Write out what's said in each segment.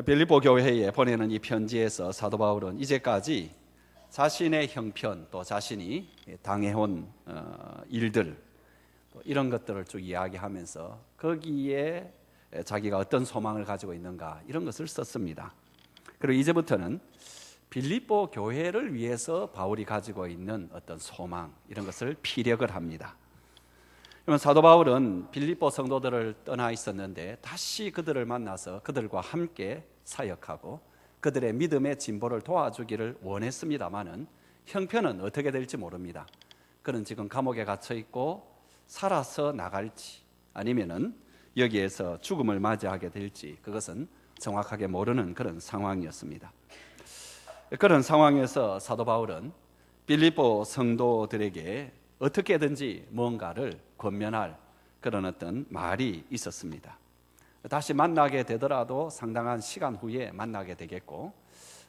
빌립보 교회에 보내는 이 편지에서 사도 바울은 이제까지 자신의 형편 또 자신이 당해온 일들 이런 것들을 쭉 이야기하면서 거기에 자기가 어떤 소망을 가지고 있는가 이런 것을 썼습니다. 그리고 이제부터는 빌립보 교회를 위해서 바울이 가지고 있는 어떤 소망 이런 것을 피력을 합니다. 그러면 사도 바울은 빌립보 성도들을 떠나 있었는데 다시 그들을 만나서 그들과 함께 사역하고 그들의 믿음의 진보를 도와주기를 원했습니다마는 형편은 어떻게 될지 모릅니다. 그는 지금 감옥에 갇혀 있고 살아서 나갈지 아니면은 여기에서 죽음을 맞이하게 될지 그것은 정확하게 모르는 그런 상황이었습니다. 그런 상황에서 사도 바울은 빌립보 성도들에게 어떻게든지 뭔가를 권면할 그런 어떤 말이 있었습니다. 다시 만나게 되더라도 상당한 시간 후에 만나게 되겠고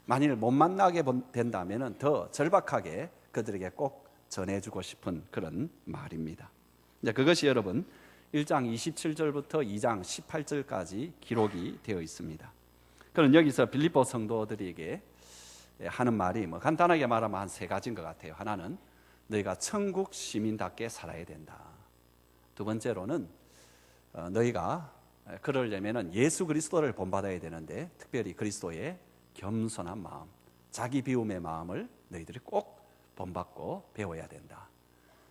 만일 못 만나게 된다면 더 절박하게 그들에게 꼭 전해주고 싶은 그런 말입니다. 그것이 여러분 1장 27절부터 2장 18절까지 기록이 되어 있습니다. 그럼 여기서 빌립보 성도들에게 하는 말이 간단하게 말하면 한 세 가지인 것 같아요. 하나는 너희가 천국 시민답게 살아야 된다. 두 번째로는 너희가 그러려면 예수 그리스도를 본받아야 되는데 특별히 그리스도의 겸손한 마음, 자기 비움의 마음을 너희들이 꼭 본받고 배워야 된다.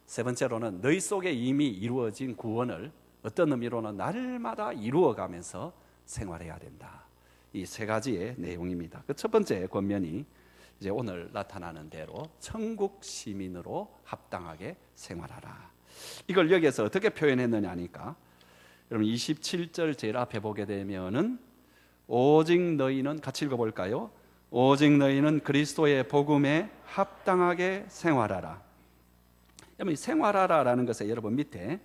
세 번째로는 너희 속에 이미 이루어진 구원을 어떤 의미로는 날마다 이루어가면서 생활해야 된다. 이 세 가지의 내용입니다. 그 첫 번째 권면이 이제 오늘 나타나는 대로 천국 시민으로 합당하게 생활하라. 이걸 여기에서 어떻게 표현했느냐 하니까 여러분 27절 제일 앞에 보게 되면은 오직 너희는 같이 읽어볼까요? 오직 너희는 그리스도의 복음에 합당하게 생활하라. 여러분 생활하라라는 것에 여러분 밑에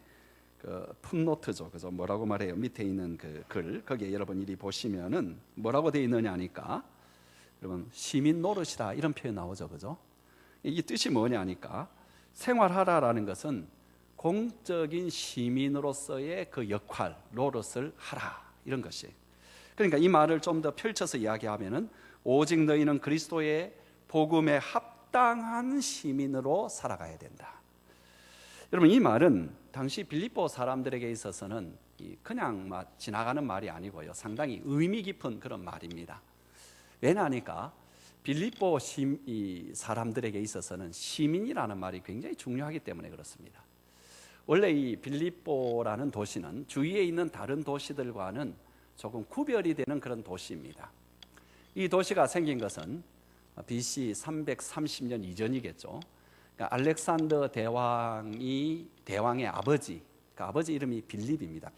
그 풋노트죠, 그죠? 뭐라고 말해요? 밑에 있는 그 글 거기에 여러분 이리 보시면은 뭐라고 되어 있느냐 하니까 여러분 시민 노릇이다 이런 표현 나오죠, 그죠? 이 뜻이 뭐냐 하니까 생활하라라는 것은 공적인 시민으로서의 그 역할, 노릇을 하라 이런 것이에요. 그러니까 이 말을 좀 더 펼쳐서 이야기하면은 오직 너희는 그리스도의 복음에 합당한 시민으로 살아가야 된다. 여러분 이 말은 당시 빌립보 사람들에게 있어서는 그냥 지나가는 말이 아니고요, 상당히 의미 깊은 그런 말입니다. 왜냐하니까 빌립보 사람들에게 있어서는 시민이라는 말이 굉장히 중요하기 때문에 그렇습니다. 원래 이 빌립보라는 도시는 주위에 있는 다른 도시들과는 조금 구별이 되는 그런 도시입니다. 이 도시가 생긴 것은 BC 330년 이전이겠죠. 그러니까 알렉산더 대왕의 아버지, 그 아버지 이름이 빌립입니다.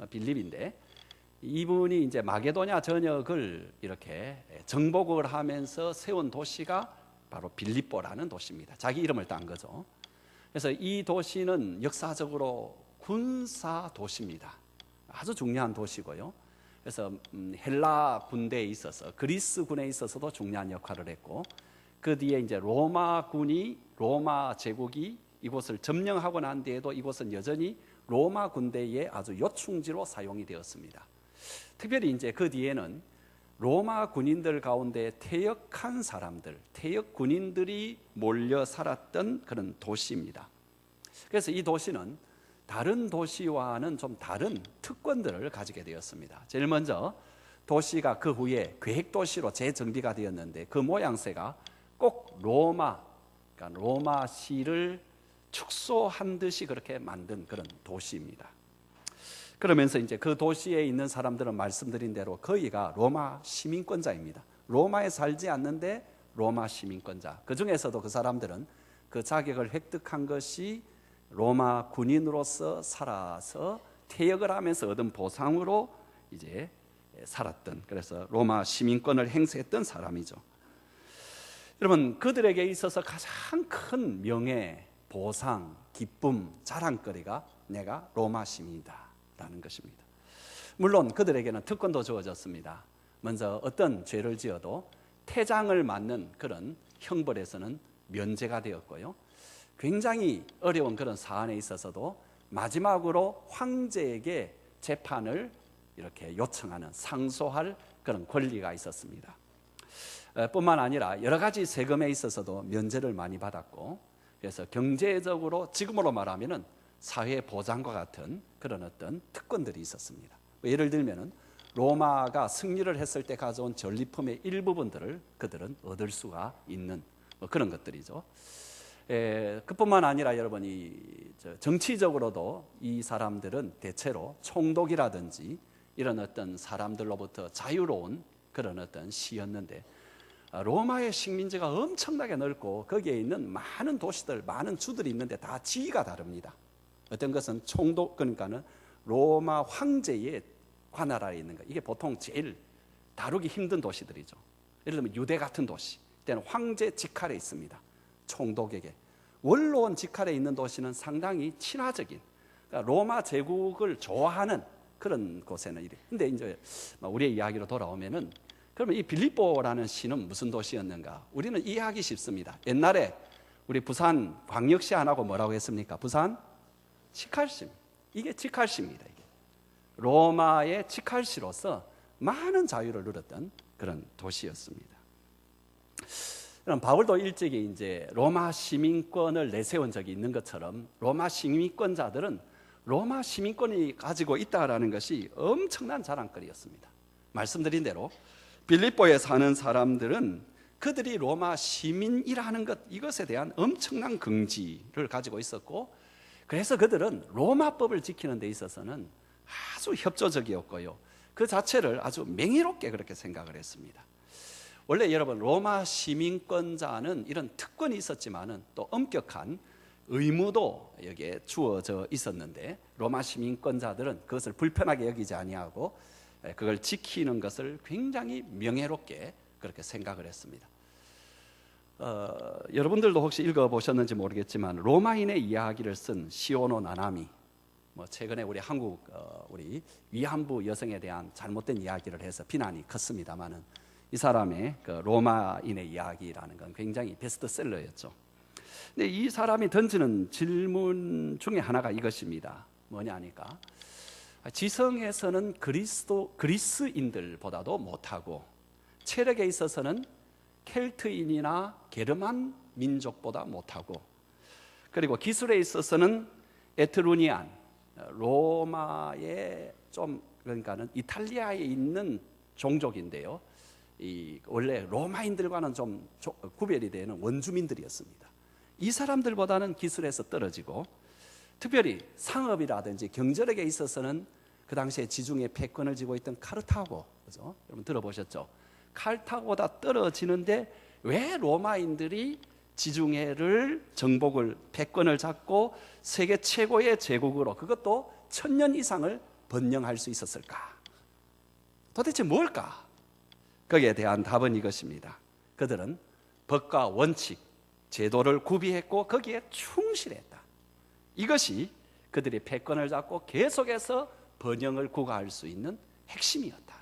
빌립인데 이분이 이제 마게도냐 전역을 이렇게 정복을 하면서 세운 도시가 바로 빌립보라는 도시입니다. 자기 이름을 딴 거죠. 그래서 이 도시는 역사적으로 군사 도시입니다. 아주 중요한 도시고요. 그래서 헬라 군대에 있어서 그리스 군에 있어서도 중요한 역할을 했고 그 뒤에 이제 로마 제국이 이곳을 점령하고 난 뒤에도 이곳은 여전히 로마 군대의 아주 요충지로 사용이 되었습니다. 특별히 이제 그 뒤에는 로마 군인들 가운데 퇴역한 사람들, 퇴역 군인들이 몰려 살았던 그런 도시입니다. 그래서 이 도시는 다른 도시와는 좀 다른 특권들을 가지게 되었습니다. 제일 먼저 도시가 그 후에 계획도시로 재정비가 되었는데 그 모양새가 꼭 그러니까 로마시를 축소한 듯이 그렇게 만든 그런 도시입니다. 그러면서 이제 그 도시에 있는 사람들은 말씀드린 대로 거의가 로마 시민권자입니다. 로마에 살지 않는데 로마 시민권자. 그 중에서도 그 사람들은 그 자격을 획득한 것이 로마 군인으로서 살아서 퇴역을 하면서 얻은 보상으로 이제 살았던, 그래서 로마 시민권을 행사했던 사람이죠. 여러분 그들에게 있어서 가장 큰 명예, 보상, 기쁨, 자랑거리가 내가 로마 시민이다 라는 것입니다. 물론 그들에게는 특권도 주어졌습니다. 먼저 어떤 죄를 지어도 태장을 맞는 그런 형벌에서는 면제가 되었고요, 굉장히 어려운 그런 사안에 있어서도 마지막으로 황제에게 재판을 이렇게 요청하는, 상소할 그런 권리가 있었습니다. 뿐만 아니라 여러 가지 세금에 있어서도 면제를 많이 받았고, 그래서 경제적으로 지금으로 말하면은 사회 보장과 같은 그런 어떤 특권들이 있었습니다. 예를 들면은 로마가 승리를 했을 때 가져온 전리품의 일부분들을 그들은 얻을 수가 있는 그런 것들이죠. 그뿐만 아니라 여러분이 정치적으로도 이 사람들은 대체로 총독이라든지 이런 어떤 사람들로부터 자유로운 그런 어떤 시였는데, 로마의 식민지가 엄청나게 넓고 거기에 있는 많은 도시들, 많은 주들이 있는데 다 지위가 다릅니다. 어떤 것은 총독, 그러니까는 로마 황제의 관할하에 있는 거, 이게 보통 제일 다루기 힘든 도시들이죠. 예를 들면 유대 같은 도시, 때는 황제 직할에 있습니다. 총독에게. 원로원 직할에 있는 도시는 상당히 친화적인, 그러니까 로마 제국을 좋아하는 그런 곳에는 이래. 근데 이제 우리의 이야기로 돌아오면은, 그러면 이 빌립보라는 시는 무슨 도시였는가? 우리는 이해하기 쉽습니다. 옛날에 우리 부산 광역시 안 하고 뭐라고 했습니까? 부산 직할시. 이게 직할시입니다. 이게 로마의 직할시로서 많은 자유를 누렸던 그런 도시였습니다. 그럼 바울도 일찍이 이제 로마 시민권을 내세운 적이 있는 것처럼, 로마 시민권자들은 로마 시민권이 가지고 있다라는 것이 엄청난 자랑거리였습니다. 말씀드린 대로 빌립보에 사는 사람들은 그들이 로마 시민이라는 것, 이것에 대한 엄청난 긍지를 가지고 있었고, 그래서 그들은 로마법을 지키는 데 있어서는 아주 협조적이었고요, 그 자체를 아주 명예롭게 그렇게 생각을 했습니다. 원래 여러분, 로마 시민권자는 이런 특권이 있었지만은 또 엄격한 의무도 여기에 주어져 있었는데, 로마 시민권자들은 그것을 불편하게 여기지 아니하고 그걸 지키는 것을 굉장히 명예롭게 그렇게 생각을 했습니다. 여러분들도 혹시 읽어보셨는지 모르겠지만, 로마인의 이야기를 쓴 시오노 나나미, 최근에 우리 한국 우리 위안부 여성에 대한 잘못된 이야기를 해서 비난이 컸습니다만은, 이 사람의 그 로마인의 이야기라는 건 굉장히 베스트셀러였죠. 근데 이 사람이 던지는 질문 중에 하나가 이것입니다. 뭐냐니까, 지성에서는 그리스인들보다도 못하고, 체력에 있어서는 켈트인이나 게르만 민족보다 못하고, 그리고 기술에 있어서는 에트루니안, 로마의 좀, 그러니까는 이탈리아에 있는 종족인데요, 원래 로마인들과는 좀 구별이 되는 원주민들이었습니다. 이 사람들보다는 기술에서 떨어지고, 특별히 상업이라든지 경제력에 있어서는 그 당시에 지중해 패권을 쥐고 있던 카르타고, 그죠? 여러분 들어보셨죠? 카르타고보다 떨어지는데 왜 로마인들이 지중해를 정복을, 패권을 잡고 세계 최고의 제국으로, 그것도 1000년 이상을 번영할 수 있었을까? 도대체 뭘까? 거기에 대한 답은 이것입니다. 그들은 법과 원칙, 제도를 구비했고 거기에 충실했다. 이것이 그들이 패권을 잡고 계속해서 번영을 구가할 수 있는 핵심이었다.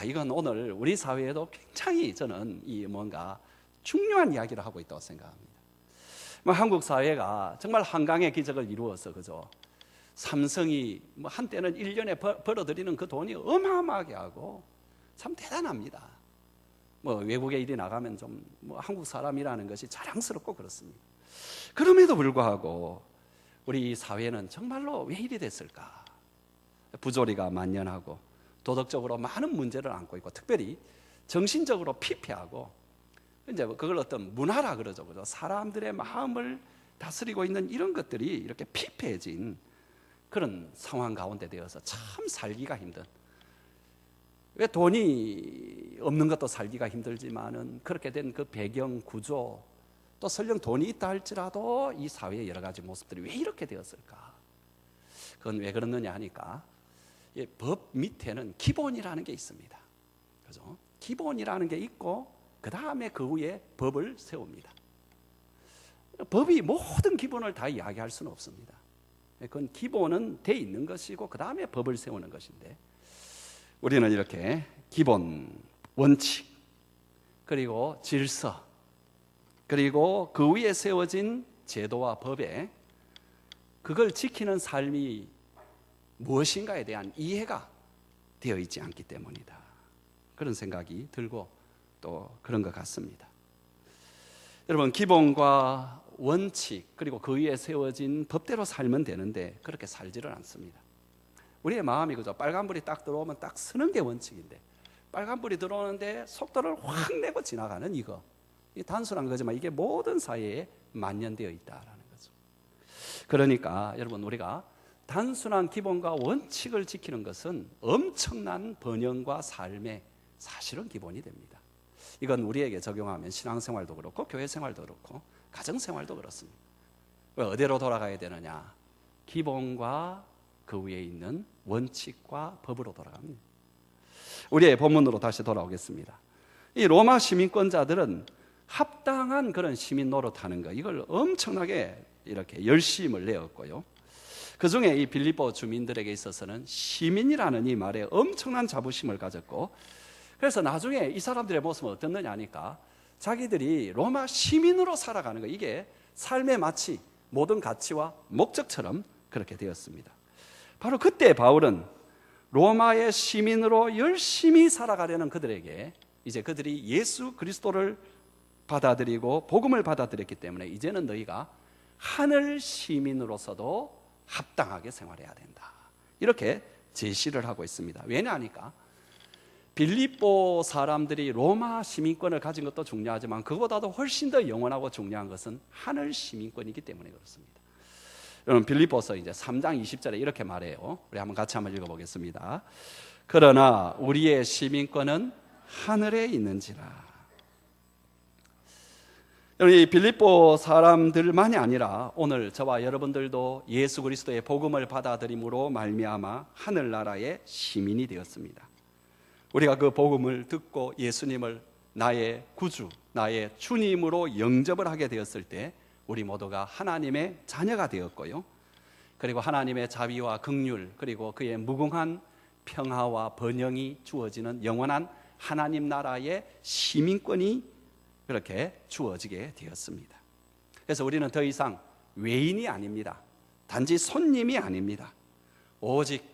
이건 오늘 우리 사회에도 굉장히 저는 뭔가 중요한 이야기를 하고 있다고 생각합니다. 한국 사회가 정말 한강의 기적을 이루어서, 그죠? 삼성이 한때는 1년에 벌어들이는 그 돈이 어마어마하게 하고 참 대단합니다. 외국에 일이 나가면 좀 한국 사람이라는 것이 자랑스럽고 그렇습니다. 그럼에도 불구하고 우리 사회는 정말로 왜 이리 됐을까? 부조리가 만연하고 도덕적으로 많은 문제를 안고 있고, 특별히 정신적으로 피폐하고, 이제 그걸 어떤 문화라 그러죠, 그죠? 사람들의 마음을 다스리고 있는 이런 것들이 이렇게 피폐해진 그런 상황 가운데 되어서 참 살기가 힘든, 왜 돈이 없는 것도 살기가 힘들지만은 그렇게 된 그 배경 구조, 또 설령 돈이 있다 할지라도 이 사회의 여러 가지 모습들이 왜 이렇게 되었을까? 그건 왜 그러느냐 하니까, 법 밑에는 기본이라는 게 있습니다. 그죠? 기본이라는 게 있고 그 다음에 그 위에 법을 세웁니다. 법이 모든 기본을 다 이야기할 수는 없습니다. 그건 기본은 돼 있는 것이고 그 다음에 법을 세우는 것인데, 우리는 이렇게 기본, 원칙, 그리고 질서, 그리고 그 위에 세워진 제도와 법에 그걸 지키는 삶이 무엇인가에 대한 이해가 되어 있지 않기 때문이다. 그런 생각이 들고 또 그런 것 같습니다. 여러분, 기본과 원칙 그리고 그 위에 세워진 법대로 살면 되는데 그렇게 살지를 않습니다. 우리의 마음이 그죠? 빨간불이 딱 들어오면 딱 서는 게 원칙인데 빨간불이 들어오는데 속도를 확 내고 지나가는 이거, 이 단순한 거지만 이게 모든 사회에 만연되어 있다라는 거죠. 그러니까 여러분, 우리가 단순한 기본과 원칙을 지키는 것은 엄청난 번영과 삶의 사실은 기본이 됩니다. 이건 우리에게 적용하면 신앙생활도 그렇고 교회생활도 그렇고 가정생활도 그렇습니다. 왜 어디로 돌아가야 되느냐? 기본과 그 위에 있는 원칙과 법으로 돌아갑니다. 우리의 본문으로 다시 돌아오겠습니다. 이 로마 시민권자들은 합당한 그런 시민 노릇하는 거, 이걸 엄청나게 이렇게 열심을 내었고요. 그 중에 이 빌립보 주민들에게 있어서는 시민이라는 이 말에 엄청난 자부심을 가졌고, 그래서 나중에 이 사람들의 모습은 어땠느냐 하니까 자기들이 로마 시민으로 살아가는 거, 이게 삶의 마치 모든 가치와 목적처럼 그렇게 되었습니다. 바로 그때 바울은 로마의 시민으로 열심히 살아가려는 그들에게 이제 그들이 예수 그리스도를 받아들이고 복음을 받아들였기 때문에 이제는 너희가 하늘 시민으로서도 합당하게 생활해야 된다, 이렇게 제시를 하고 있습니다. 왜냐하니까 빌립보 사람들이 로마 시민권을 가진 것도 중요하지만 그보다도 훨씬 더 영원하고 중요한 것은 하늘 시민권이기 때문에 그렇습니다. 여러분, 빌립보서 이제 3장 20절에 이렇게 말해요. 우리 같이 한번 읽어보겠습니다. 그러나 우리의 시민권은 하늘에 있는지라. 이 빌립보 사람들만이 아니라 오늘 저와 여러분들도 예수 그리스도의 복음을 받아들임으로 말미암아 하늘나라의 시민이 되었습니다. 우리가 그 복음을 듣고 예수님을 나의 구주, 나의 주님으로 영접을 하게 되었을 때 우리 모두가 하나님의 자녀가 되었고요. 그리고 하나님의 자비와 긍휼, 그리고 그의 무궁한 평화와 번영이 주어지는 영원한 하나님 나라의 시민권이 그렇게 주어지게 되었습니다. 그래서 우리는 더 이상 외인이 아닙니다. 단지 손님이 아닙니다. 오직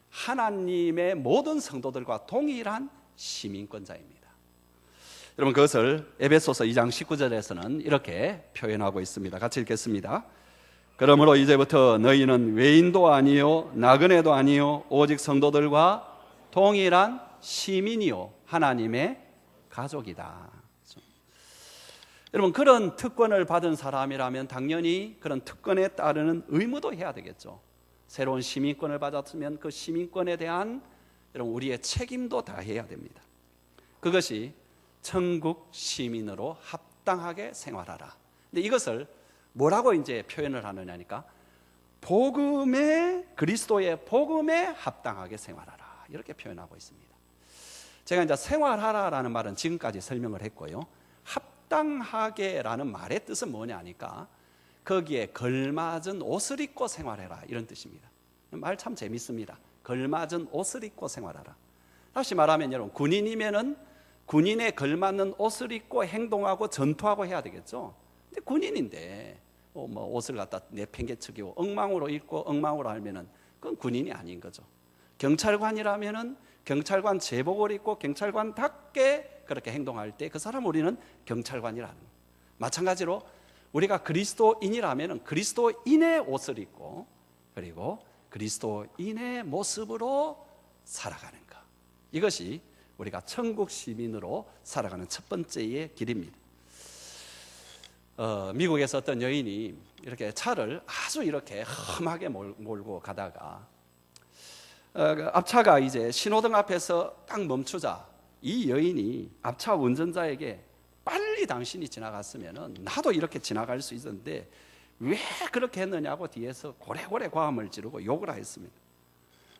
하나님의 모든 성도들과 동일한 시민권자입니다. 여러분, 그것을 에베소서 2장 19절에서는 이렇게 표현하고 있습니다. 같이 읽겠습니다. 그러므로 이제부터 너희는 외인도 아니요 나그네도 아니요 오직 성도들과 동일한 시민이요 하나님의 가족이다. 여러분, 그런 특권을 받은 사람이라면 당연히 그런 특권에 따르는 의무도 해야 되겠죠. 새로운 시민권을 받았으면 그 시민권에 대한 여러분 우리의 책임도 다해야 됩니다. 그것이 천국 시민으로 합당하게 생활하라. 근데 이것을 뭐라고 이제 표현을 하느냐니까 그리스도의 복음에 합당하게 생활하라, 이렇게 표현하고 있습니다. 제가 이제 생활하라라는 말은 지금까지 설명을 했고요. 합당하게라는 말의 뜻은 뭐냐니까 거기에 걸맞은 옷을 입고 생활해라, 이런 뜻입니다. 말 참 재밌습니다. 걸맞은 옷을 입고 생활하라. 다시 말하면 여러분, 군인이면은 군인에 걸맞는 옷을 입고 행동하고 전투하고 해야 되겠죠. 근데 군인인데 옷을 갖다 내팽개치고 엉망으로 입고 엉망으로 알면은 그건 군인이 아닌 거죠. 경찰관이라면은 경찰관 제복을 입고 경찰관답게 그렇게 행동할 때 그 사람 우리는 경찰관이라는 거예요. 마찬가지로 우리가 그리스도인이라면 그리스도인의 옷을 입고 그리고 그리스도인의 모습으로 살아가는 것, 이것이 우리가 천국 시민으로 살아가는 첫 번째의 길입니다. 미국에서 어떤 여인이 이렇게 차를 아주 이렇게 험하게 몰고 가다가 앞차가 이제 신호등 앞에서 딱 멈추자 이 여인이 앞차 운전자에게 빨리 당신이 지나갔으면 나도 이렇게 지나갈 수 있었는데 왜 그렇게 했느냐고 뒤에서 고래고래 과음을 지르고 욕을 했습니다.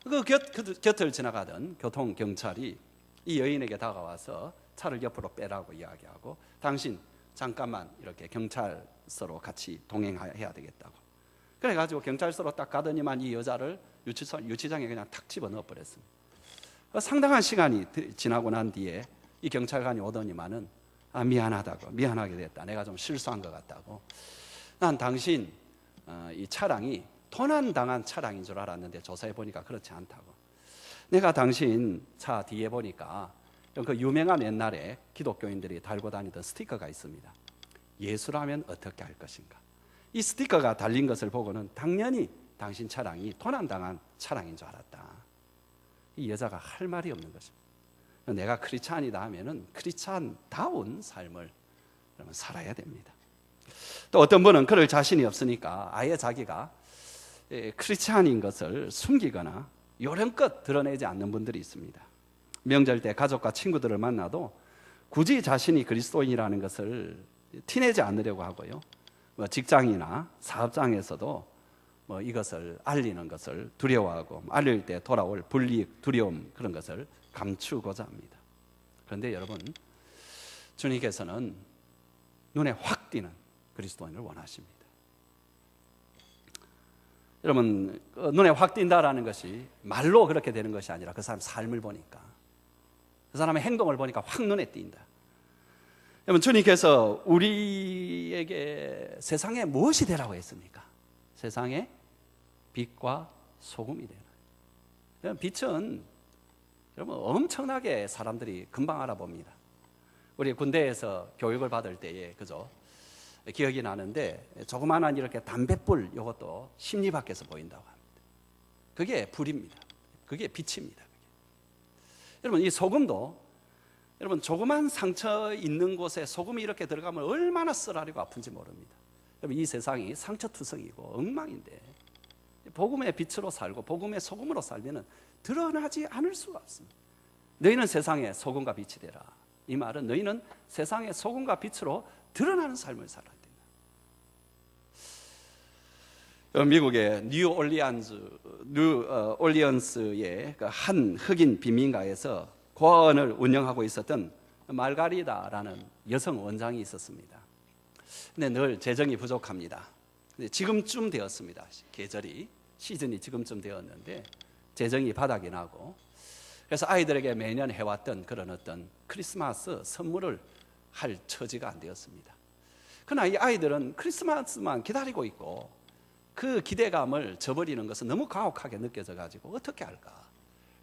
그 곁을 지나가던 교통경찰이 이 여인에게 다가와서 차를 옆으로 빼라고 이야기하고 당신 잠깐만 이렇게 경찰서로 같이 동행해야 되겠다고. 그래가지고 경찰서로 딱 가더니만 이 여자를 유치장에 그냥 탁 집어넣어 버렸습니다. 상당한 시간이 지나고 난 뒤에 이 경찰관이 오더니만은 미안하게 됐다. 내가 좀 실수한 것 같다고. 난 당신 이 차량이 도난당한 차량인 줄 알았는데 조사해 보니까 그렇지 않다고. 내가 당신 차 뒤에 보니까 그 유명한 옛날에 기독교인들이 달고 다니던 스티커가 있습니다. 예수라면 어떻게 할 것인가. 이 스티커가 달린 것을 보고는 당연히 당신 차량이 도난당한 차량인 줄 알았다. 이 여자가 할 말이 없는 것입니다. 내가 크리스찬이다 하면은 크리스찬다운 삶을 살아야 됩니다. 또 어떤 분은 그럴 자신이 없으니까 아예 자기가 크리스찬인 것을 숨기거나 요령껏 드러내지 않는 분들이 있습니다. 명절 때 가족과 친구들을 만나도 굳이 자신이 그리스도인이라는 것을 티내지 않으려고 하고요. 직장이나 사업장에서도 이것을 알리는 것을 두려워하고 알릴 때 돌아올 불이익, 두려움 그런 것을 감추고자 합니다. 그런데 여러분, 주님께서는 눈에 확 띄는 그리스도인을 원하십니다. 여러분, 눈에 확 띈다라는 것이 말로 그렇게 되는 것이 아니라 그 사람 삶을 보니까, 그 사람의 행동을 보니까 확 눈에 띈다. 여러분, 주님께서 우리에게 세상에 무엇이 되라고 했습니까? 세상에 빛과 소금이 되라. 여러분, 빛은 여러분 엄청나게 사람들이 금방 알아봅니다. 우리 군대에서 교육을 받을 때에 그죠? 기억이 나는데 조그마한 이렇게 담뱃불 이것도 심리 밖에서 보인다고 합니다. 그게 불입니다. 그게 빛입니다. 여러분, 이 소금도 여러분 조그만 상처 있는 곳에 소금이 이렇게 들어가면 얼마나 쓰라리고 아픈지 모릅니다. 여러분, 이 세상이 상처투성이고 엉망인데 복음의 빛으로 살고 복음의 소금으로 살면 드러나지 않을 수가 없습니다. 너희는 세상의 소금과 빛이 되라. 이 말은 너희는 세상의 소금과 빛으로 드러나는 삶을 살아야 된다. 미국의 뉴올리언스의 한 흑인 빈민가에서 고아원을 운영하고 있었던 말가리다라는 여성 원장이 있었습니다. 근데 늘 재정이 부족합니다. 근데 지금쯤 되었습니다. 시즌이 지금쯤 되었는데 재정이 바닥이 나고, 그래서 아이들에게 매년 해왔던 그런 어떤 크리스마스 선물을 할 처지가 안 되었습니다. 그러나 이 아이들은 크리스마스만 기다리고 있고 그 기대감을 저버리는 것은 너무 가혹하게 느껴져 가지고 어떻게 할까?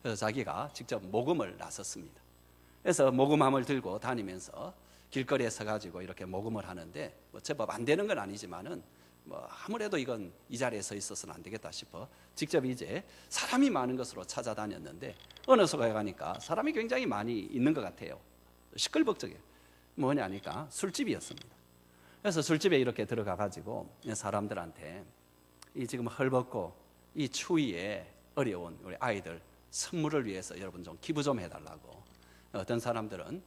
그래서 자기가 직접 모금을 나섰습니다. 그래서 모금함을 들고 다니면서 길거리에 서가지고 이렇게 모금을 하는데 제법 안 되는 건 아니지만은 아무래도 이건 이 자리에 서 있어서는 안 되겠다 싶어 직접 이제 사람이 많은 곳으로 찾아다녔는데 어느 소가에 가니까 사람이 굉장히 많이 있는 것 같아요. 시끌벅적해. 뭐냐니까 술집이었습니다. 그래서 술집에 이렇게 들어가 가지고 사람들한테 이 지금 헐벗고 이 추위에 어려운 우리 아이들 선물을 위해서 여러분 좀 기부 좀 해달라고. 어떤 사람들은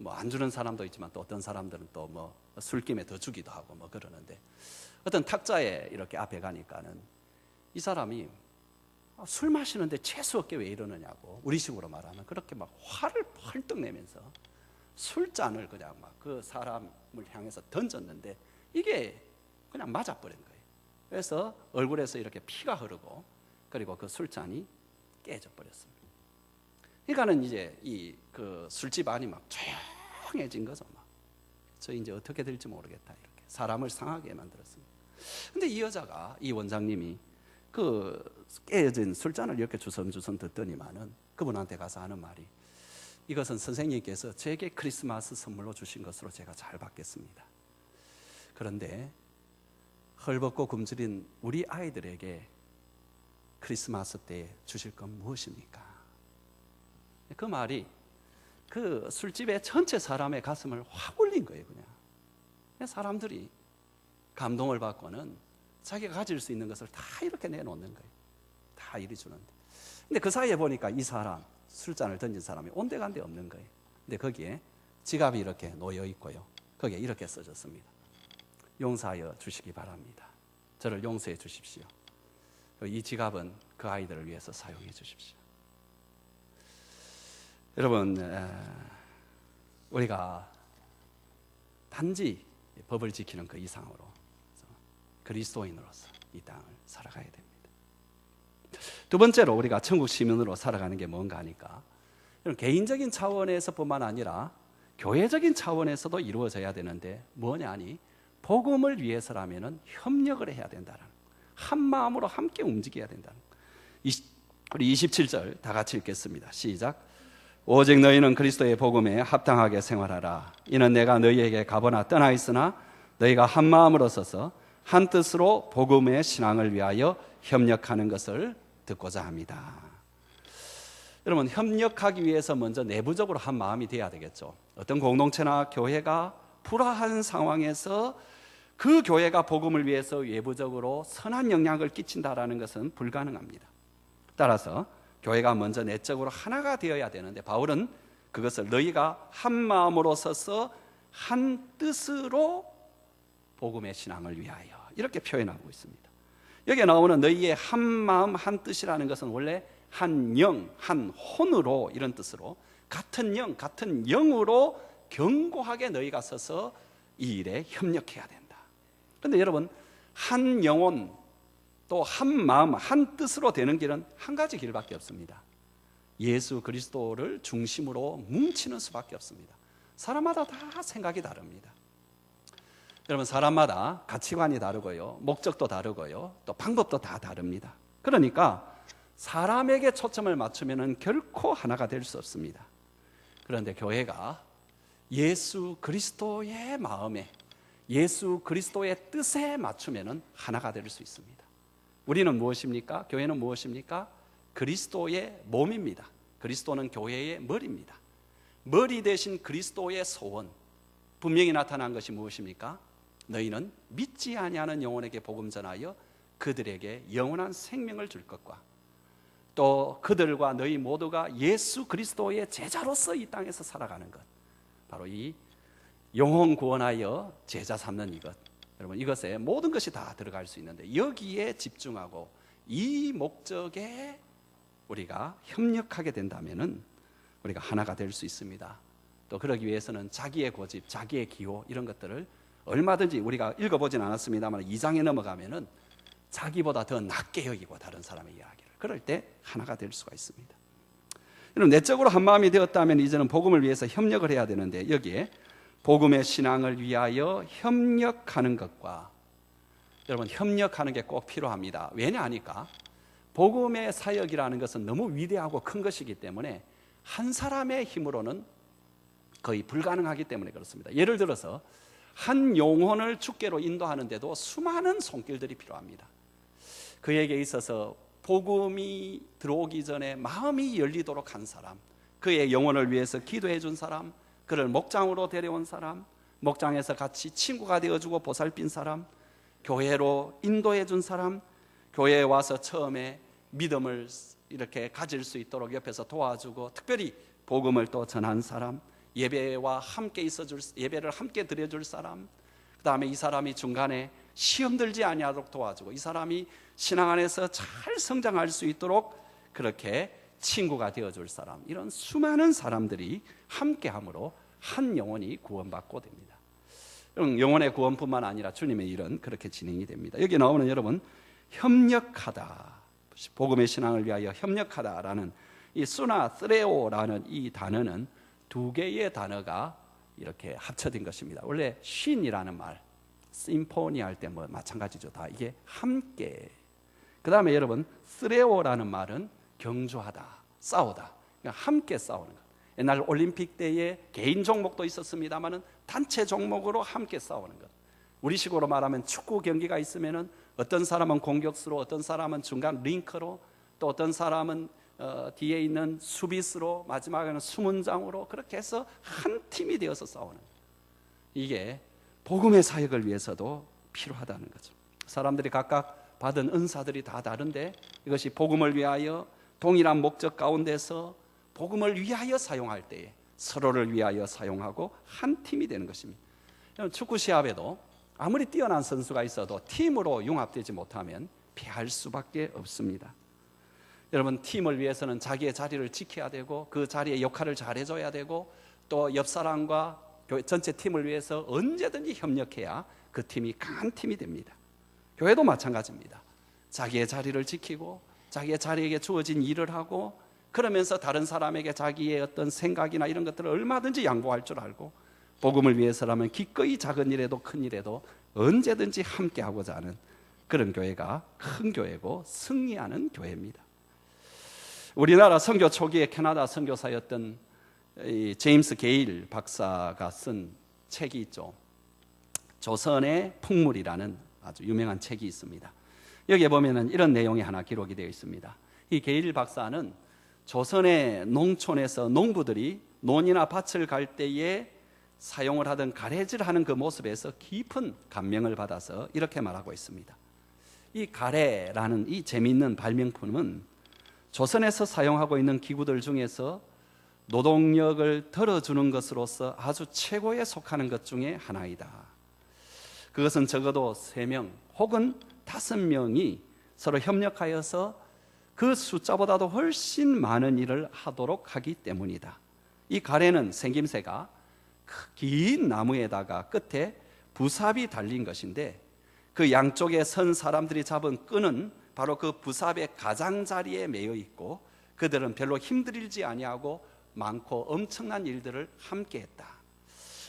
안 주는 사람도 있지만 또 어떤 사람들은 또 술김에 더 주기도 하고 그러는데 어떤 탁자에 이렇게 앞에 가니까는 이 사람이 술 마시는데 재수 없게 왜 이러느냐고, 우리식으로 말하면 그렇게 화를 펄떡 내면서 술잔을 그냥 그 사람을 향해서 던졌는데 이게 그냥 맞아버린 거예요. 그래서 얼굴에서 이렇게 피가 흐르고 그리고 그 술잔이 깨져 버렸습니다. 그러니까는 이제 그 술집 안이 조용해진 거죠. 저 이제 어떻게 될지 모르겠다, 이렇게 사람을 상하게 만들었습니다. 근데 이 여자가, 이 원장님이 그 깨진 술잔을 이렇게 주섬주섬 듣더니만은 그분한테 가서 하는 말이, 이것은 선생님께서 제게 크리스마스 선물로 주신 것으로 제가 잘 받겠습니다. 그런데 헐벗고 굶주린 우리 아이들에게 크리스마스 때 주실 건 무엇입니까? 그 말이 그 술집의 전체 사람의 가슴을 확 울린 거예요. 그냥 사람들이 감동을 받고는 자기가 가질 수 있는 것을 다 이렇게 내놓는 거예요. 다 이리 주는데. 근데 그 사이에 보니까 이 사람, 술잔을 던진 사람이 온데간데 없는 거예요. 근데 거기에 지갑이 이렇게 놓여 있고요. 거기에 이렇게 써졌습니다. 용서하여 주시기 바랍니다. 저를 용서해 주십시오. 이 지갑은 그 아이들을 위해서 사용해 주십시오. 여러분, 우리가 단지 법을 지키는 그 이상으로 그리스도인으로서 이 땅을 살아가야 됩니다. 두 번째로 우리가 천국 시민으로 살아가는 게 뭔가 하니까, 개인적인 차원에서 뿐만 아니라 교회적인 차원에서도 이루어져야 되는데 뭐냐 하니, 복음을 위해서라면 협력을 해야 된다는, 한 마음으로 함께 움직여야 된다는 거예요. 우리 27절 다 같이 읽겠습니다. 시작. 오직 너희는 그리스도의 복음에 합당하게 생활하라. 이는 내가 너희에게 가보나 떠나 있으나 너희가 한 마음으로 서서 한 뜻으로 복음의 신앙을 위하여 협력하는 것을 듣고자 합니다. 여러분, 협력하기 위해서 먼저 내부적으로 한 마음이 돼야 되겠죠. 어떤 공동체나 교회가 불화한 상황에서 그 교회가 복음을 위해서 외부적으로 선한 영향을 끼친다라는 것은 불가능합니다. 따라서 교회가 먼저 내적으로 하나가 되어야 되는데, 바울은 그것을 너희가 한 마음으로 서서 한 뜻으로 복음의 신앙을 위하여, 이렇게 표현하고 있습니다. 여기에 나오는 너희의 한 마음 한 뜻이라는 것은 원래 한 영, 한 혼으로, 이런 뜻으로 같은 영, 같은 영으로 견고하게 너희가 서서 이 일에 협력해야 된다. 그런데 여러분, 한 영혼 또 한 마음 한 뜻으로 되는 길은 한 가지 길밖에 없습니다. 예수 그리스도를 중심으로 뭉치는 수밖에 없습니다. 사람마다 다 생각이 다릅니다. 여러분, 사람마다 가치관이 다르고요, 목적도 다르고요, 또 방법도 다 다릅니다. 그러니까 사람에게 초점을 맞추면 결코 하나가 될 수 없습니다. 그런데 교회가 예수 그리스도의 마음에, 예수 그리스도의 뜻에 맞추면 하나가 될 수 있습니다. 우리는 무엇입니까? 교회는 무엇입니까? 그리스도의 몸입니다. 그리스도는 교회의 머리입니다. 머리 대신 그리스도의 소원, 분명히 나타난 것이 무엇입니까? 너희는 믿지 아니하는 영혼에게 복음 전하여 그들에게 영원한 생명을 줄 것과, 또 그들과 너희 모두가 예수 그리스도의 제자로서 이 땅에서 살아가는 것, 바로 이 영혼 구원하여 제자 삼는 이것. 여러분, 이것에 모든 것이 다 들어갈 수 있는데, 여기에 집중하고 이 목적에 우리가 협력하게 된다면 우리가 하나가 될 수 있습니다. 또 그러기 위해서는 자기의 고집, 자기의 기호, 이런 것들을 얼마든지, 우리가 읽어보진 않았습니다만 2장에 넘어가면은 자기보다 더 낮게 여기고 다른 사람의 이야기를, 그럴 때 하나가 될 수가 있습니다. 여러분, 내적으로 한 마음이 되었다면 이제는 복음을 위해서 협력을 해야 되는데, 여기에 복음의 신앙을 위하여 협력하는 것과, 여러분, 협력하는 게 꼭 필요합니다. 왜냐하니까 복음의 사역이라는 것은 너무 위대하고 큰 것이기 때문에 한 사람의 힘으로는 거의 불가능하기 때문에 그렇습니다. 예를 들어서 한 영혼을 주께로 인도하는데도 수많은 손길들이 필요합니다. 그에게 있어서 복음이 들어오기 전에 마음이 열리도록 한 사람, 그의 영혼을 위해서 기도해 준 사람, 그를 목장으로 데려온 사람, 목장에서 같이 친구가 되어주고 보살핀 사람, 교회로 인도해 준 사람, 교회에 와서 처음에 믿음을 이렇게 가질 수 있도록 옆에서 도와주고 특별히 복음을 또 전한 사람, 예배와 함께 있어줄, 예배를 함께 드려줄 사람, 그 다음에 이 사람이 중간에 시험 들지 아니하도록 도와주고, 이 사람이 신앙 안에서 잘 성장할 수 있도록 그렇게 친구가 되어줄 사람, 이런 수많은 사람들이 함께함으로 한 영혼이 구원받고 됩니다. 영혼의 구원뿐만 아니라 주님의 일은 그렇게 진행이 됩니다. 여기 나오는, 여러분, 협력하다, 복음의 신앙을 위하여 협력하다라는 이 수나 쓰레오라는 이 단어는 두 개의 단어가 이렇게 합쳐진 것입니다. 원래 쉰이라는 말, 심포니 할 때 뭐 마찬가지죠. 다 이게 함께. 그 다음에 여러분, 쓰레오라는 말은 경주하다, 싸우다, 그러니까 함께 싸우는 것. 옛날 올림픽 때에 개인 종목도 있었습니다만은 단체 종목으로 함께 싸우는 것. 우리식으로 말하면 축구 경기가 있으면은 어떤 사람은 공격수로, 어떤 사람은 중간 링커로, 또 어떤 사람은 뒤에 있는 수비수로, 마지막에는 수문장으로, 그렇게 해서 한 팀이 되어서 싸우는, 이게 복음의 사역을 위해서도 필요하다는 거죠. 사람들이 각각 받은 은사들이 다 다른데 이것이 복음을 위하여 동일한 목적 가운데서 복음을 위하여 사용할 때에 서로를 위하여 사용하고 한 팀이 되는 것입니다. 축구 시합에도 아무리 뛰어난 선수가 있어도 팀으로 융합되지 못하면 패할 수밖에 없습니다. 여러분, 팀을 위해서는 자기의 자리를 지켜야 되고 그 자리의 역할을 잘해줘야 되고, 또 옆 사람과 전체 팀을 위해서 언제든지 협력해야 그 팀이 강한 팀이 됩니다. 교회도 마찬가지입니다. 자기의 자리를 지키고 자기의 자리에게 주어진 일을 하고, 그러면서 다른 사람에게 자기의 어떤 생각이나 이런 것들을 얼마든지 양보할 줄 알고, 복음을 위해서라면 기꺼이 작은 일에도 큰 일에도 언제든지 함께하고자 하는 그런 교회가 큰 교회고 승리하는 교회입니다. 우리나라 선교 초기에 캐나다 선교사였던 이 제임스 게일 박사가 쓴 책이 있죠. 조선의 풍물이라는 아주 유명한 책이 있습니다. 여기에 보면은 이런 내용이 하나 기록이 되어 있습니다. 이 게일 박사는 조선의 농촌에서 농부들이 논이나 밭을 갈 때에 사용을 하던 가래질하는 그 모습에서 깊은 감명을 받아서 이렇게 말하고 있습니다. 이 가래라는 이 재미있는 발명품은 조선에서 사용하고 있는 기구들 중에서 노동력을 덜어주는 것으로서 아주 최고에 속하는 것 중에 하나이다. 그것은 적어도 3명 혹은 5명이 서로 협력하여서 그 숫자보다도 훨씬 많은 일을 하도록 하기 때문이다. 이 가래는 생김새가 긴 나무에다가 끝에 부삽이 달린 것인데 그 양쪽에 선 사람들이 잡은 끈은 바로 그 부삽의 가장자리에 매여 있고 그들은 별로 힘들이지 아니하고 많고 엄청난 일들을 함께 했다.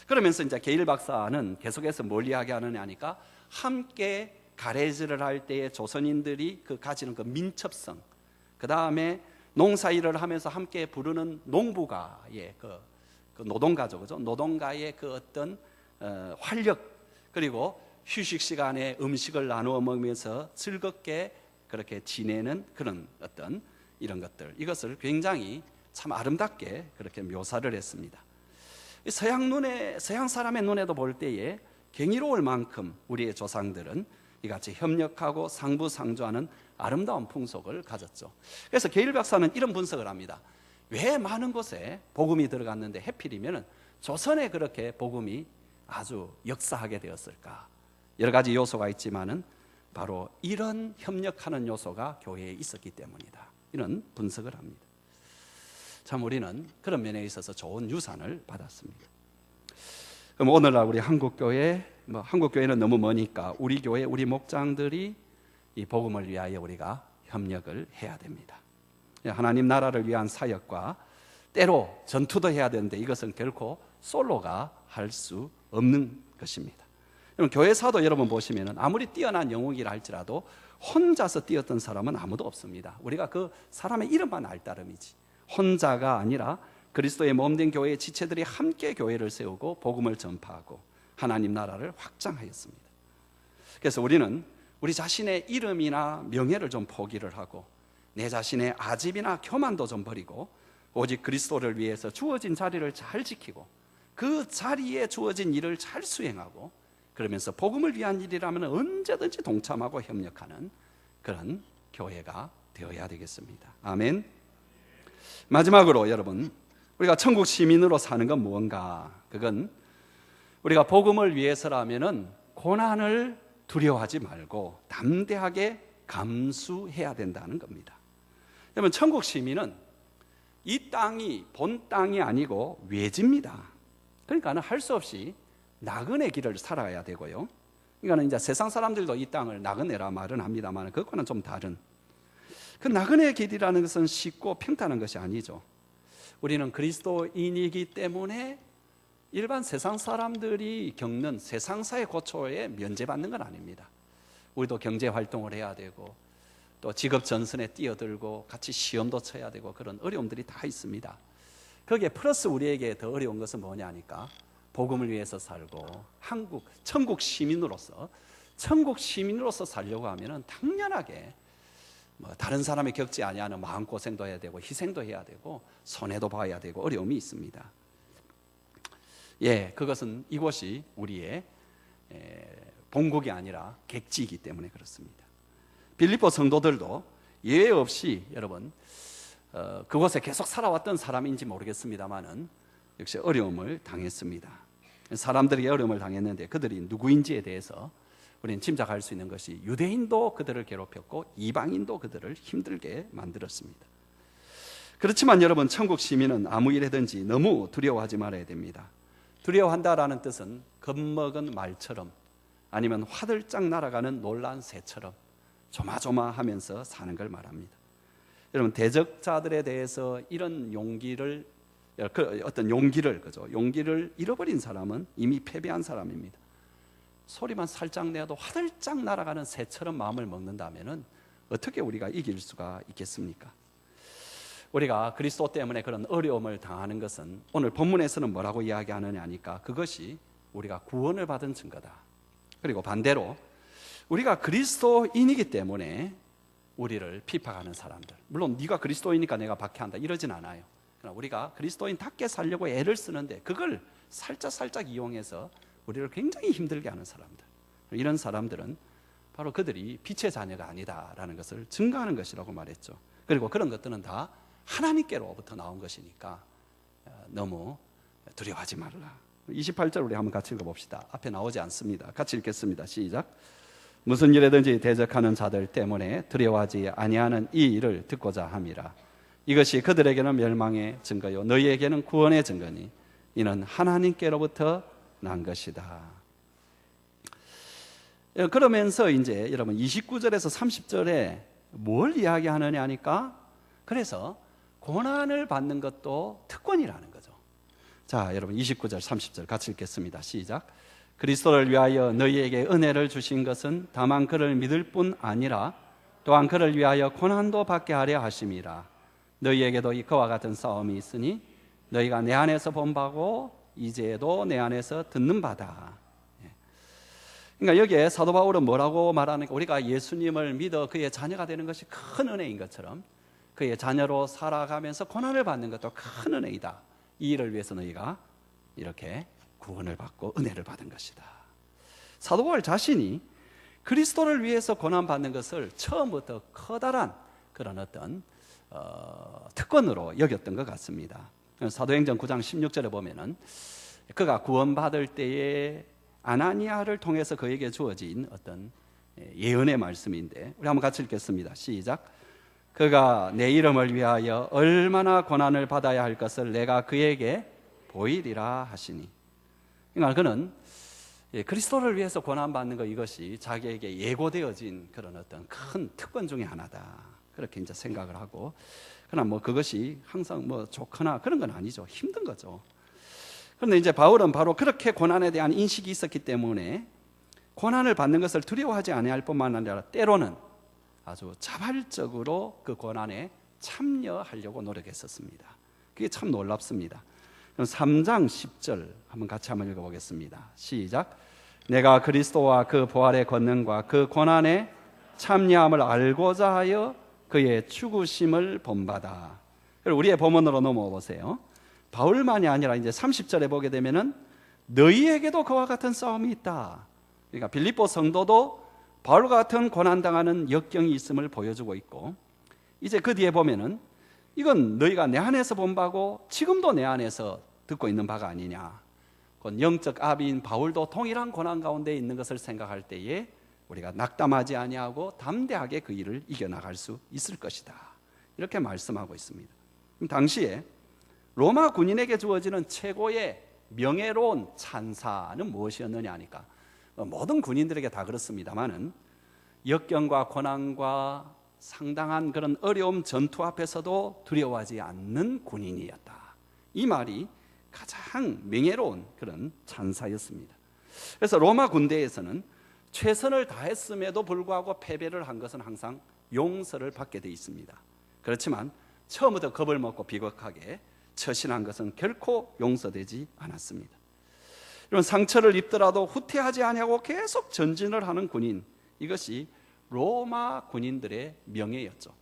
그러면서 이제 게일 박사는 계속해서 뭘 이야기하느냐 하니까 함께 가래질을 할 때에 조선인들이 가지는 그 민첩성, 그 다음에 농사일을 하면서 함께 부르는 농부가의 그 노동가죠, 그죠? 노동가의 그 어떤 활력, 그리고 휴식 시간에 음식을 나누어 먹으면서 즐겁게 그렇게 지내는 그런 어떤 이런 것들, 이것을 굉장히 참 아름답게 그렇게 묘사를 했습니다. 서양 사람의 눈에도 볼 때에 경이로울 만큼 우리의 조상들은 이같이 협력하고 상부상조하는 아름다운 풍속을 가졌죠. 그래서 게일 박사는 이런 분석을 합니다. 왜 많은 곳에 복음이 들어갔는데 해필이면 조선에 그렇게 복음이 아주 역사하게 되었을까? 여러 가지 요소가 있지만은 바로 이런 협력하는 요소가 교회에 있었기 때문이다. 이런 분석을 합니다. 참 우리는 그런 면에 있어서 좋은 유산을 받았습니다. 그럼 오늘날 우리 한국교회, 한국교회는 너무 머니까 우리 교회, 우리 목장들이 이 복음을 위하여 우리가 협력을 해야 됩니다. 하나님 나라를 위한 사역과 때로 전투도 해야 되는데 이것은 결코 솔로가 할 수 없는 것입니다. 여러분, 교회사도 여러분 보시면 아무리 뛰어난 영웅이라 할지라도 혼자서 뛰었던 사람은 아무도 없습니다. 우리가 그 사람의 이름만 알 따름이지 혼자가 아니라 그리스도의 몸된 교회의 지체들이 함께 교회를 세우고 복음을 전파하고 하나님 나라를 확장하였습니다. 그래서 우리는 우리 자신의 이름이나 명예를 좀 포기를 하고 내 자신의 아집이나 교만도 좀 버리고 오직 그리스도를 위해서 주어진 자리를 잘 지키고 그 자리에 주어진 일을 잘 수행하고 그러면서 복음을 위한 일이라면 언제든지 동참하고 협력하는 그런 교회가 되어야 되겠습니다. 아멘. 마지막으로 여러분, 우리가 천국 시민으로 사는 건 무언가? 그건 우리가 복음을 위해서라면은 고난을 두려워하지 말고 담대하게 감수해야 된다는 겁니다. 여러분, 천국 시민은 이 땅이 본 땅이 아니고 외지입니다. 그러니까 할 수 없이 나그네 길을 살아야 되고요. 그러니까 이제 세상 사람들도 이 땅을 나그네라 말은 합니다만 그것과는 좀 다른 그 나그네 길이라는 것은 쉽고 평탄한 것이 아니죠. 우리는 그리스도인이기 때문에 일반 세상 사람들이 겪는 세상사의 고초에 면제받는 건 아닙니다. 우리도 경제 활동을 해야 되고 또 직업 전선에 뛰어들고 같이 시험도 쳐야 되고 그런 어려움들이 다 있습니다. 거기에 플러스 우리에게 더 어려운 것은 뭐냐니까 복음을 위해서 살고 천국 시민으로서 살려고 하면은 당연하게 다른 사람이 겪지 아니하는 마음고생도 해야 되고 희생도 해야 되고 손해도 봐야 되고 어려움이 있습니다. 그것은 이곳이 우리의 본국이 아니라 객지이기 때문에 그렇습니다. 빌립보 성도들도 예외 없이 여러분 그곳에 계속 살아왔던 사람인지 모르겠습니다만은 역시 어려움을 당했습니다. 사람들이 어려움을 당했는데 그들이 누구인지에 대해서 우리는 짐작할 수 있는 것이 유대인도 그들을 괴롭혔고 이방인도 그들을 힘들게 만들었습니다. 그렇지만 여러분, 천국 시민은 아무 일이든지 너무 두려워하지 말아야 됩니다. 두려워한다라는 뜻은 겁먹은 말처럼 아니면 화들짝 날아가는 놀란 새처럼 조마조마하면서 사는 걸 말합니다. 여러분, 대적자들에 대해서 이런 용기를 잃어버린 사람은 이미 패배한 사람입니다. 소리만 살짝 내도 화들짝 날아가는 새처럼 마음을 먹는다면은 어떻게 우리가 이길 수가 있겠습니까? 우리가 그리스도 때문에 그런 어려움을 당하는 것은 오늘 본문에서는 뭐라고 이야기하느냐 하니까 그것이 우리가 구원을 받은 증거다. 그리고 반대로 우리가 그리스도인이기 때문에 우리를 핍박하는 사람들, 물론 네가 그리스도이니까 내가 박해한다 이러진 않아요. 그러나 우리가 그리스도인답게 살려고 애를 쓰는데 그걸 살짝 이용해서 우리를 굉장히 힘들게 하는 사람들, 이런 사람들은 바로 그들이 빛의 자녀가 아니다라는 것을 증거하는 것이라고 말했죠. 그리고 그런 것들은 다 하나님께로부터 나온 것이니까 너무 두려워하지 말라. 28절 우리 한번 같이 읽어봅시다. 앞에 나오지 않습니다. 같이 읽겠습니다. 시작. 무슨 일에든지 대적하는 자들 때문에 두려워하지 아니하는 이 일을 듣고자 함이라. 이것이 그들에게는 멸망의 증거요 너희에게는 구원의 증거니 이는 하나님께로부터 난 것이다. 그러면서 이제 여러분 29절에서 30절에 뭘 이야기하느냐 하니까 그래서 고난을 받는 것도 특권이라는 거죠. 자, 여러분 29절 30절 같이 읽겠습니다. 시작. 그리스도를 위하여 너희에게 은혜를 주신 것은 다만 그를 믿을 뿐 아니라 또한 그를 위하여 고난도 받게 하려 하심이라. 너희에게도 그와 같은 싸움이 있으니 너희가 내 안에서 본 바고 이제도 내 안에서 듣는 바다. 그러니까 여기에 사도 바울은 뭐라고 말하는가? 우리가 예수님을 믿어 그의 자녀가 되는 것이 큰 은혜인 것처럼 그의 자녀로 살아가면서 고난을 받는 것도 큰 은혜이다. 이 일을 위해서 너희가 이렇게 구원을 받고 은혜를 받은 것이다. 사도 바울 자신이 그리스도를 위해서 고난받는 것을 처음부터 커다란 그런 어떤 특권으로 여겼던 것 같습니다. 사도행전 9장 16절에 보면은 그가 구원받을 때에 아나니아를 통해서 그에게 주어진 어떤 예언의 말씀인데 우리 한번 같이 읽겠습니다. 시작. 그가 내 이름을 위하여 얼마나 고난을 받아야 할 것을 내가 그에게 보이리라 하시니. 그러니까 그는 그리스도를 위해서 고난받는 것 이것이 자기에게 예고되어진 그런 어떤 큰 특권 중에 하나다. 그렇게 이제 생각을 하고 그러나 뭐 그것이 항상 뭐 좋거나 그런 건 아니죠. 힘든 거죠. 그런데 이제 바울은 바로 그렇게 고난에 대한 인식이 있었기 때문에 고난을 받는 것을 두려워하지 아니할 뿐만 아니라 때로는 아주 자발적으로 그 고난에 참여하려고 노력했었습니다. 그게 참 놀랍습니다. 3장 10절 한번 읽어보겠습니다. 시작. 내가 그리스도와 그 부활의 권능과 그 고난에 참여함을 알고자 하여 그의 죽으심을 본받아. 우리의 본문으로 넘어와 보세요. 바울만이 아니라 이제 30절에 보게 되면은 너희에게도 그와 같은 싸움이 있다. 그러니까 빌립보 성도도 바울과 같은 고난당하는 역경이 있음을 보여주고 있고 이제 그 뒤에 보면은 이건 너희가 내 안에서 본 바고 지금도 내 안에서 듣고 있는 바가 아니냐. 곧 영적 아비인 바울도 동일한 고난 가운데 있는 것을 생각할 때에 우리가 낙담하지 아니하고 담대하게 그 일을 이겨나갈 수 있을 것이다. 이렇게 말씀하고 있습니다. 당시에 로마 군인에게 주어지는 최고의 명예로운 찬사는 무엇이었느냐 하니까 모든 군인들에게 다 그렇습니다만은 역경과 고난과 상당한 그런 어려움 전투 앞에서도 두려워하지 않는 군인이었다. 이 말이 가장 명예로운 그런 찬사였습니다. 그래서 로마 군대에서는 최선을 다했음에도 불구하고 패배를 한 것은 항상 용서를 받게 되어 있습니다. 그렇지만 처음부터 겁을 먹고 비겁하게 처신한 것은 결코 용서되지 않았습니다. 이런 상처를 입더라도 후퇴하지 아니하고 계속 전진을 하는 군인, 이것이 로마 군인들의 명예였죠.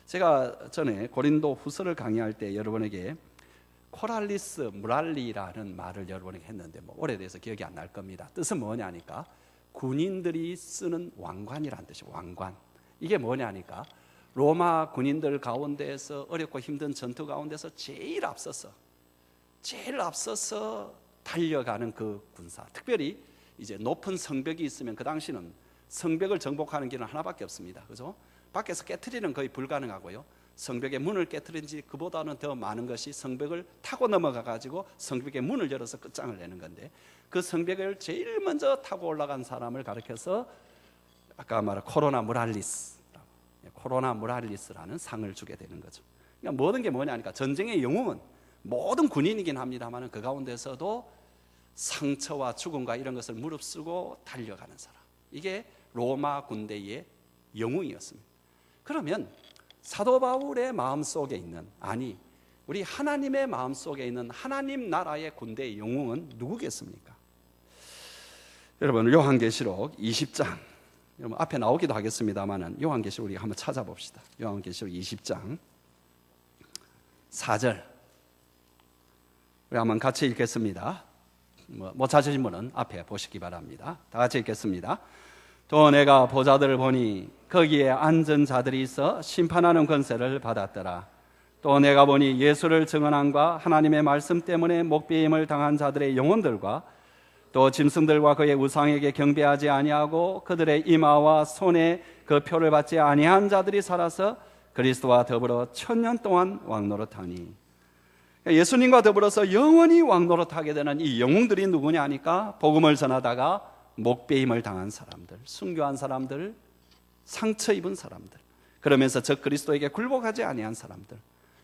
제가 전에 고린도 후서를 강의할 때 여러분에게 코랄리스 무랄리라는 말을 여러분에게 했는데 뭐 오래돼서 기억이 안 날 겁니다. 뜻은 뭐냐 하니까 군인들이 쓰는 왕관이라는 뜻이에요. 왕관. 이게 뭐냐 하니까 로마 군인들 가운데에서 어렵고 힘든 전투 가운데서 제일 앞서서 달려가는 그 군사, 특별히 이제 높은 성벽이 있으면 그 당시는 성벽을 정복하는 길은 하나밖에 없습니다. 그죠? 밖에서 깨트리는 거의 불가능하고요. 성벽의 문을 깨트린지 그보다는 더 많은 것이 성벽을 타고 넘어가 가지고 성벽의 문을 열어서 끝장을 내는 건데 그 성벽을 제일 먼저 타고 올라간 사람을 가리켜서 아까 말한 코로나 무랄리스라는 상을 주게 되는 거죠. 그러니까 모든 게 뭐냐 하니까 전쟁의 영웅은 모든 군인이긴 합니다만 그 가운데서도 상처와 죽음과 이런 것을 무릅쓰고 달려가는 사람, 이게 로마 군대의 영웅이었습니다. 그러면 사도 바울의 마음속에 있는, 아니 우리 하나님의 마음속에 있는 하나님 나라의 군대의 영웅은 누구겠습니까? 여러분, 요한계시록 20장, 여러분 앞에 나오기도 하겠습니다만은 요한계시록 우리 한번 찾아봅시다. 요한계시록 20장 4절 우리 한번 같이 읽겠습니다. 못 찾으신 분은 앞에 보시기 바랍니다. 다 같이 읽겠습니다. 또 내가 보좌들을 보니 거기에 앉은 자들이 있어 심판하는 권세를 받았더라. 또 내가 보니 예수를 증언함과 하나님의 말씀 때문에 목배임을 당한 자들의 영혼들과 또 짐승들과 그의 우상에게 경배하지 아니하고 그들의 이마와 손에 그 표를 받지 아니한 자들이 살아서 그리스도와 더불어 1000년 동안 왕노릇하니. 예수님과 더불어서 영원히 왕노릇하게 되는 이 영웅들이 누구냐 하니까 복음을 전하다가 목배임을 당한 사람들, 순교한 사람들, 상처 입은 사람들, 그러면서 저 그리스도에게 굴복하지 아니한 사람들,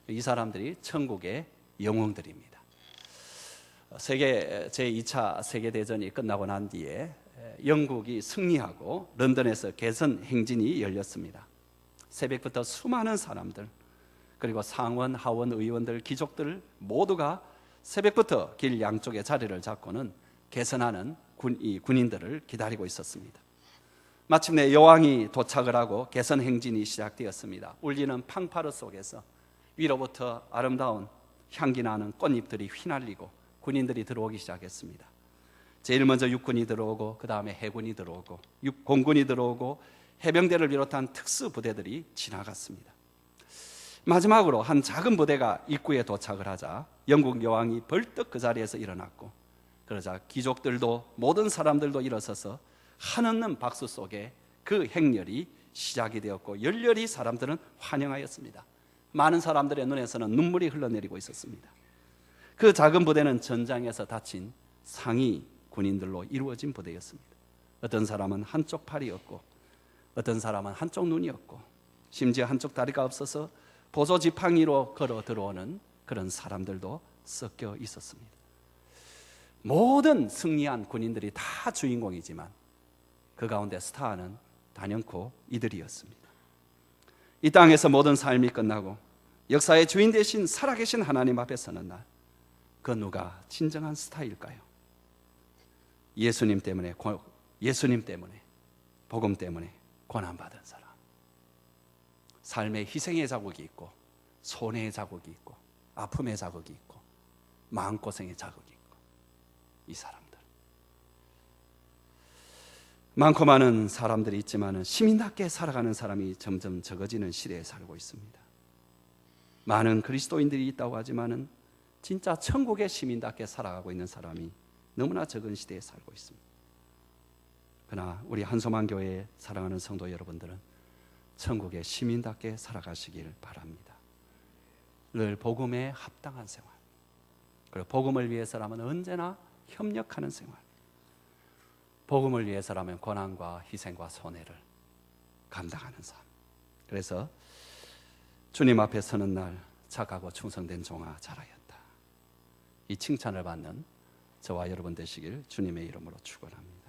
이 사람들이 천국의 영웅들입니다. 제2차 세계대전이 끝나고 난 뒤에 영국이 승리하고 런던에서 개선 행진이 열렸습니다. 새벽부터 수많은 사람들, 그리고 상원, 하원 의원들, 귀족들 모두가 새벽부터 길 양쪽에 자리를 잡고는 개선하는 군인들을 기다리고 있었습니다. 마침내 여왕이 도착을 하고 개선 행진이 시작되었습니다. 울리는 팡파르 속에서 위로부터 아름다운 향기 나는 꽃잎들이 휘날리고 군인들이 들어오기 시작했습니다. 제일 먼저 육군이 들어오고 그 다음에 해군이 들어오고 공군이 들어오고 해병대를 비롯한 특수부대들이 지나갔습니다. 마지막으로 한 작은 부대가 입구에 도착을 하자 영국 여왕이 벌떡 그 자리에서 일어났고, 그러자 귀족들도 모든 사람들도 일어서서 한없는 박수 속에 그 행렬이 시작이 되었고 열렬히 사람들은 환영하였습니다. 많은 사람들의 눈에서는 눈물이 흘러내리고 있었습니다. 그 작은 부대는 전장에서 다친 상위 군인들로 이루어진 부대였습니다. 어떤 사람은 한쪽 팔이었고 어떤 사람은 한쪽 눈이었고 심지어 한쪽 다리가 없어서 보조 지팡이로 걸어 들어오는 그런 사람들도 섞여 있었습니다. 모든 승리한 군인들이 다 주인공이지만 그 가운데 스타는 단연코 이들이었습니다. 이 땅에서 모든 삶이 끝나고 역사의 주인 되신 살아계신 하나님 앞에 서는 날, 그 누가 진정한 스타일까요? 예수님 때문에, 복음 때문에 고난받은 사람, 삶의 희생의 자국이 있고 손해의 자국이 있고 아픔의 자국이 있고 마음고생의 자국이 있고, 이 사람들, 많고 많은 사람들이 있지만 시민답게 살아가는 사람이 점점 적어지는 시대에 살고 있습니다. 많은 그리스도인들이 있다고 하지만 진짜 천국의 시민답게 살아가고 있는 사람이 너무나 적은 시대에 살고 있습니다. 그러나 우리 한소망교회에 사랑하는 성도 여러분들은 천국의 시민답게 살아가시길 바랍니다. 늘 복음에 합당한 생활, 그리고 복음을 위해서라면 언제나 협력하는 생활, 복음을 위해서라면 고난과 희생과 손해를 감당하는 삶. 그래서 주님 앞에 서는 날 착하고 충성된 종아 잘하였다, 이 칭찬을 받는 저와 여러분 되시길 주님의 이름으로 축원합니다.